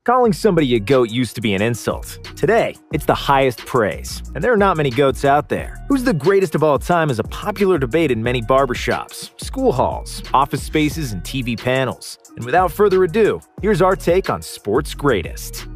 Calling somebody a GOAT used to be an insult. Today, it's the highest praise, and there are not many GOATs out there. Who's the greatest of all time is a popular debate in many barbershops, school halls, office spaces, and TV panels. And without further ado, here's our take on sports' greatest.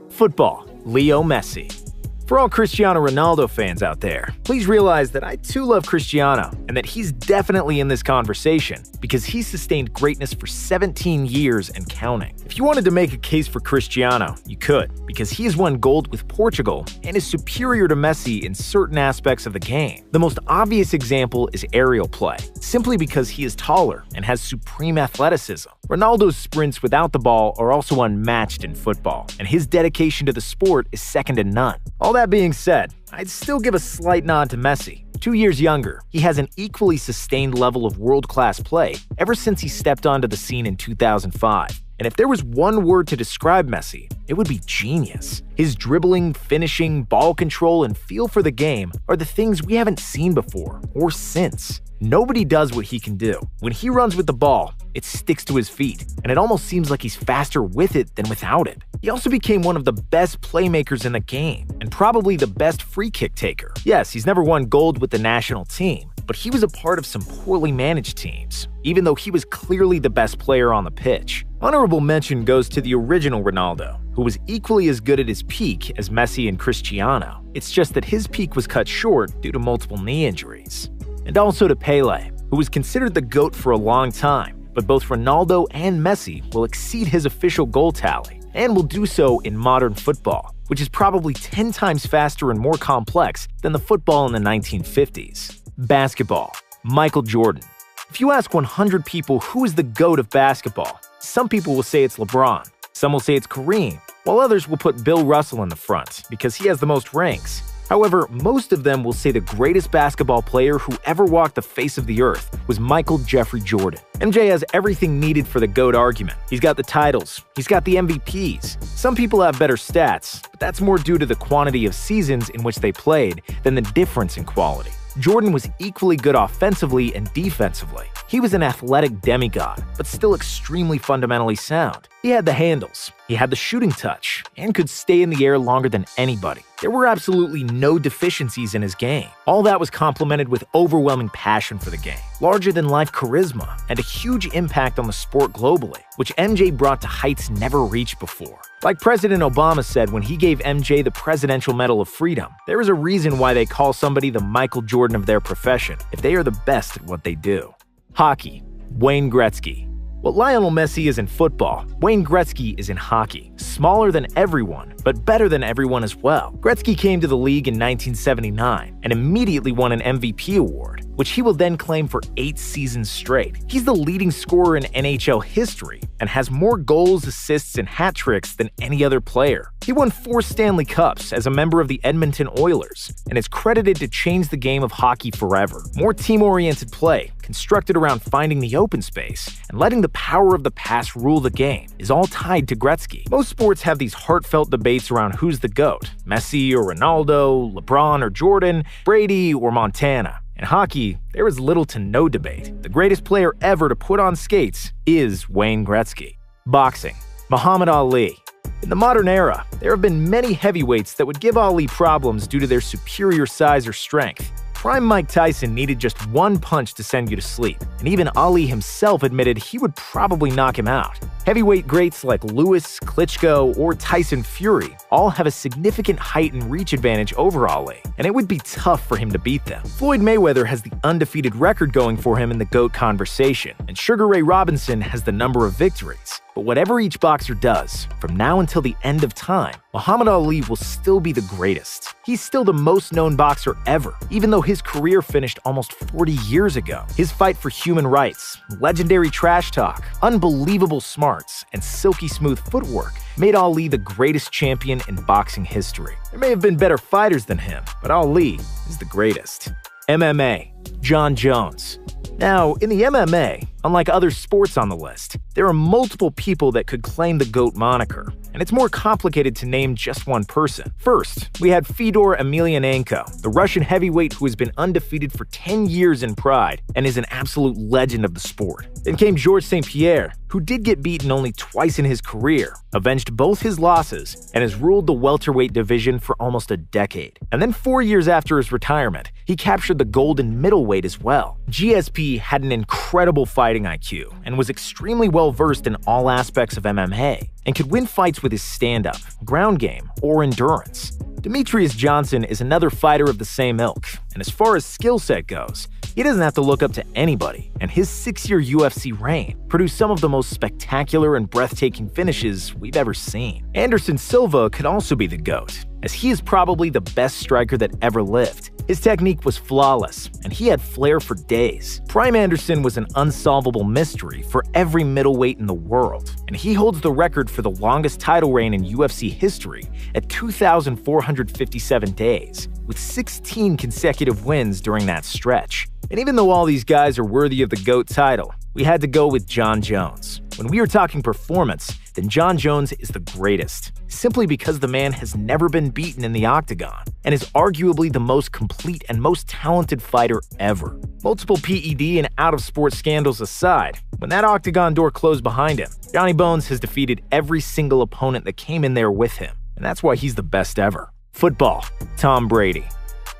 Football, Leo Messi. For all Cristiano Ronaldo fans out there, please realize that I too love Cristiano and that he's definitely in this conversation because he's sustained greatness for 17 years and counting. If you wanted to make a case for Cristiano, you could, because he has won gold with Portugal and is superior to Messi in certain aspects of the game. The most obvious example is aerial play, simply because he is taller and has supreme athleticism. Ronaldo's sprints without the ball are also unmatched in football, and his dedication to the sport is second to none. All that being said, I'd still give a slight nod to Messi. 2 years younger, he has an equally sustained level of world-class play ever since he stepped onto the scene in 2005. And if there was one word to describe Messi, it would be genius. His dribbling, finishing, ball control, and feel for the game are the things we haven't seen before or since. Nobody does what he can do. When he runs with the ball, it sticks to his feet, and it almost seems like he's faster with it than without it. He also became one of the best playmakers in the game, and probably the best free kick taker. Yes, he's never won gold with the national team, but he was a part of some poorly managed teams, even though he was clearly the best player on the pitch. Honorable mention goes to the original Ronaldo, who was equally as good at his peak as Messi and Cristiano. It's just that his peak was cut short due to multiple knee injuries. And also to Pelé, who was considered the GOAT for a long time, but both Ronaldo and Messi will exceed his official goal tally, and will do so in modern football, which is probably 10 times faster and more complex than the football in the 1950s. Basketball, Michael Jordan. If you ask 100 people who is the GOAT of basketball, some people will say it's LeBron, some will say it's Kareem, while others will put Bill Russell in the front because he has the most rings. However, most of them will say the greatest basketball player who ever walked the face of the earth was Michael Jeffrey Jordan. MJ has everything needed for the GOAT argument. He's got the titles, he's got the MVPs. Some people have better stats, but that's more due to the quantity of seasons in which they played than the difference in quality. Jordan was equally good offensively and defensively. He was an athletic demigod, but still extremely fundamentally sound. He had the handles, he had the shooting touch, and could stay in the air longer than anybody. There were absolutely no deficiencies in his game. All that was complemented with overwhelming passion for the game, larger-than-life charisma, and a huge impact on the sport globally, which MJ brought to heights never reached before. Like President Obama said when he gave MJ the Presidential Medal of Freedom, there is a reason why they call somebody the Michael Jordan of their profession, if they are the best at what they do. Hockey, Wayne Gretzky. What Lionel Messi is in football, Wayne Gretzky is in hockey. Smaller than everyone, but better than everyone as well. Gretzky came to the league in 1979 and immediately won an MVP award, which he will then claim for 8 seasons straight. He's the leading scorer in NHL history and has more goals, assists, and hat tricks than any other player. He won 4 Stanley Cups as a member of the Edmonton Oilers and is credited to change the game of hockey forever. More team-oriented play, constructed around finding the open space and letting the power of the pass rule the game, is all tied to Gretzky. Most sports have these heartfelt debates around who's the GOAT, Messi or Ronaldo, LeBron or Jordan, Brady or Montana. In hockey, there is little to no debate. The greatest player ever to put on skates is Wayne Gretzky. Boxing, Muhammad Ali. In the modern era, there have been many heavyweights that would give Ali problems due to their superior size or strength. Prime Mike Tyson needed just one punch to send you to sleep, and even Ali himself admitted he would probably knock him out. Heavyweight greats like Lewis, Klitschko, or Tyson Fury all have a significant height and reach advantage over Ali, and it would be tough for him to beat them. Floyd Mayweather has the undefeated record going for him in the GOAT conversation, and Sugar Ray Robinson has the number of victories. But whatever each boxer does, from now until the end of time, Muhammad Ali will still be the greatest. He's still the most known boxer ever, even though his career finished almost 40 years ago. His fight for human rights, legendary trash talk, unbelievable smarts, and silky smooth footwork made Ali the greatest champion in boxing history. There may have been better fighters than him, but Ali is the greatest. MMA, John Jones. Now, in the MMA, unlike other sports on the list, there are multiple people that could claim the GOAT moniker. and it's more complicated to name just one person. First, we had Fedor Emelianenko, the Russian heavyweight who has been undefeated for 10 years in Pride and is an absolute legend of the sport. Then came Georges St-Pierre, who did get beaten only twice in his career, avenged both his losses, and has ruled the welterweight division for almost a decade. And then 4 years after his retirement, he captured the gold in middleweight as well. GSP had an incredible fighting IQ and was extremely well versed in all aspects of MMA, and could win fights with his stand-up, ground game, or endurance. Demetrius Johnson is another fighter of the same ilk, and as far as skill set goes, he doesn't have to look up to anybody, and his 6-year UFC reign produced some of the most spectacular and breathtaking finishes we've ever seen. Anderson Silva could also be the GOAT, as he is probably the best striker that ever lived. His technique was flawless, and he had flair for days. Prime Anderson was an unsolvable mystery for every middleweight in the world, and he holds the record for the longest title reign in UFC history at 2,457 days, with 16 consecutive wins during that stretch. And even though all these guys are worthy of the GOAT title, we had to go with Jon Jones. When we are talking performance, then Jon Jones is the greatest, simply because the man has never been beaten in the octagon, and is arguably the most complete and most talented fighter ever. Multiple PED and out-of-sport scandals aside, when that octagon door closed behind him, Johnny Bones has defeated every single opponent that came in there with him, and that's why he's the best ever. Football, Tom Brady.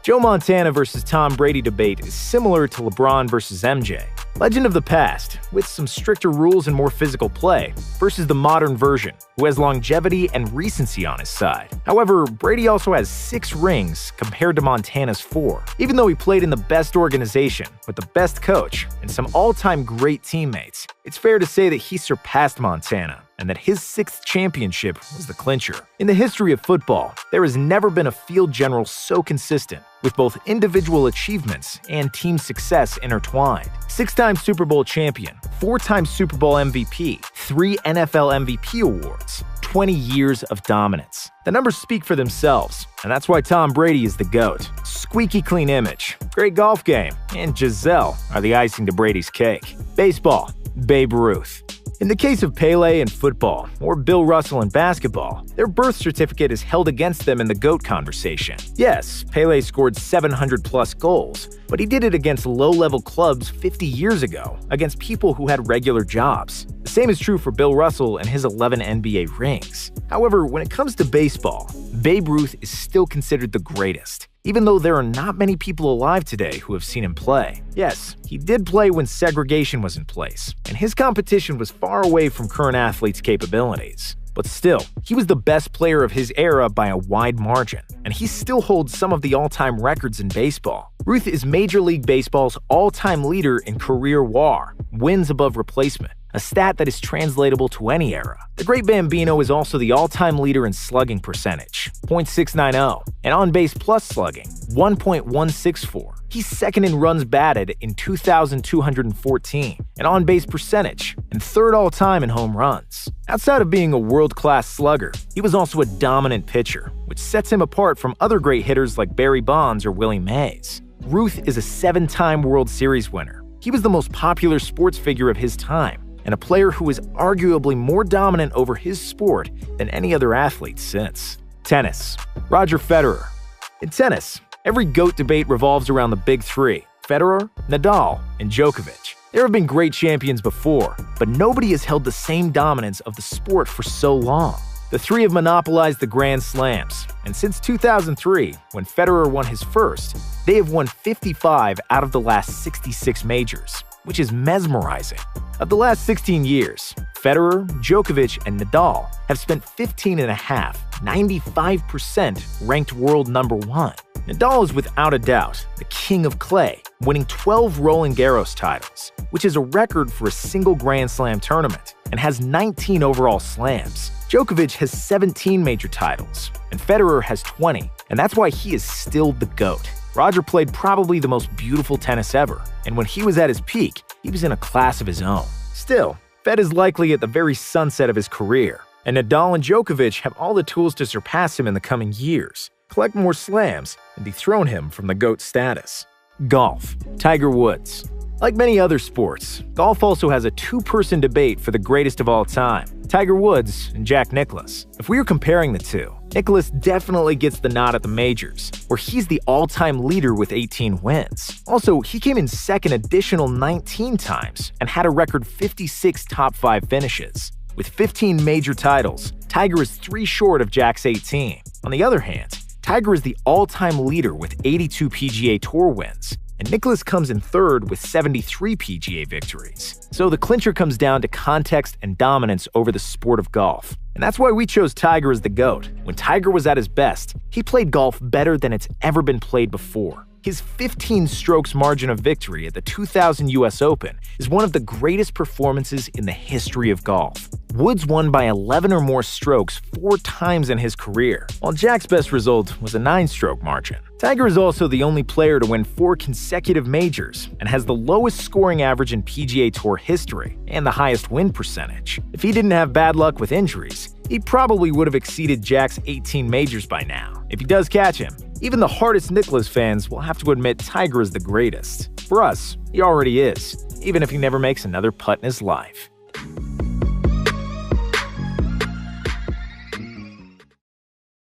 Joe Montana versus Tom Brady debate is similar to LeBron versus MJ. Legend of the past, with some stricter rules and more physical play, versus the modern version, who has longevity and recency on his side. However, Brady also has 6 rings compared to Montana's 4. Even though he played in the best organization, with the best coach, and some all-time great teammates, it's fair to say that he surpassed Montana, and that his 6th championship was the clincher. In the history of football, there has never been a field general so consistent, with both individual achievements and team success intertwined. 6-time Super Bowl champion, 4-time Super Bowl MVP, 3 NFL MVP awards, 20 years of dominance. The numbers speak for themselves, and that's why Tom Brady is the GOAT. Squeaky clean image, great golf game, and Giselle are the icing to Brady's cake. Baseball, Babe Ruth. In the case of Pele in football, or Bill Russell in basketball, their birth certificate is held against them in the GOAT conversation. Yes, Pele scored 700-plus goals, but he did it against low-level clubs 50 years ago, against people who had regular jobs. The same is true for Bill Russell and his 11 NBA rings. However, when it comes to baseball, Babe Ruth is still considered the greatest, even though there are not many people alive today who have seen him play. Yes, he did play when segregation was in place, and his competition was far away from current athletes' capabilities. But still, he was the best player of his era by a wide margin, and he still holds some of the all-time records in baseball. Ruth is Major League Baseball's all-time leader in career WAR, wins above replacement, a stat that is translatable to any era. The Great Bambino is also the all-time leader in slugging percentage, .690, and on-base plus slugging, 1.164. He's second in runs batted in 2,214, and on-base percentage, and third all-time in home runs. Outside of being a world-class slugger, he was also a dominant pitcher, which sets him apart from other great hitters like Barry Bonds or Willie Mays. Ruth is a 7-time World Series winner. He was the most popular sports figure of his time, and a player who is arguably more dominant over his sport than any other athlete since. Tennis. Roger Federer. In tennis, every GOAT debate revolves around the big 3, Federer, Nadal, and Djokovic. There have been great champions before, but nobody has held the same dominance of the sport for so long. The 3 have monopolized the Grand Slams, and since 2003, when Federer won his first, they have won 55 out of the last 66 majors, which is mesmerizing. Of the last 16 years, Federer, Djokovic, and Nadal have spent 95% ranked world number 1. Nadal is without a doubt the king of clay, winning 12 Roland Garros titles, which is a record for a single Grand Slam tournament, and has 19 overall slams. Djokovic has 17 major titles, and Federer has 20, and that's why he is still the GOAT. Roger played probably the most beautiful tennis ever, and when he was at his peak, he was in a class of his own. Still, Fed is likely at the very sunset of his career, and Nadal and Djokovic have all the tools to surpass him in the coming years, collect more slams, and dethrone him from the GOAT status. Golf. Tiger Woods. Like many other sports, golf also has a 2-person debate for the greatest of all time. Tiger Woods and Jack Nicklaus. If we were comparing the two, Nicklaus definitely gets the nod at the majors, where he's the all-time leader with 18 wins. Also, he came in second additional 19 times and had a record 56 top 5 finishes. With 15 major titles, Tiger is 3 short of Jack's 18. On the other hand, Tiger is the all-time leader with 82 PGA Tour wins, and Nicklaus comes in third with 73 PGA victories. So the clincher comes down to context and dominance over the sport of golf. And that's why we chose Tiger as the GOAT. When Tiger was at his best, he played golf better than it's ever been played before. His 15 strokes margin of victory at the 2000 US Open is one of the greatest performances in the history of golf. Woods won by 11 or more strokes 4 times in his career, while Jack's best result was a 9-stroke margin. Tiger is also the only player to win 4 consecutive majors and has the lowest scoring average in PGA Tour history and the highest win percentage. If he didn't have bad luck with injuries, he probably would have exceeded Jack's 18 majors by now. If he does catch him, even the hardest Nicklaus fans will have to admit Tiger is the greatest. For us, he already is, even if he never makes another putt in his life.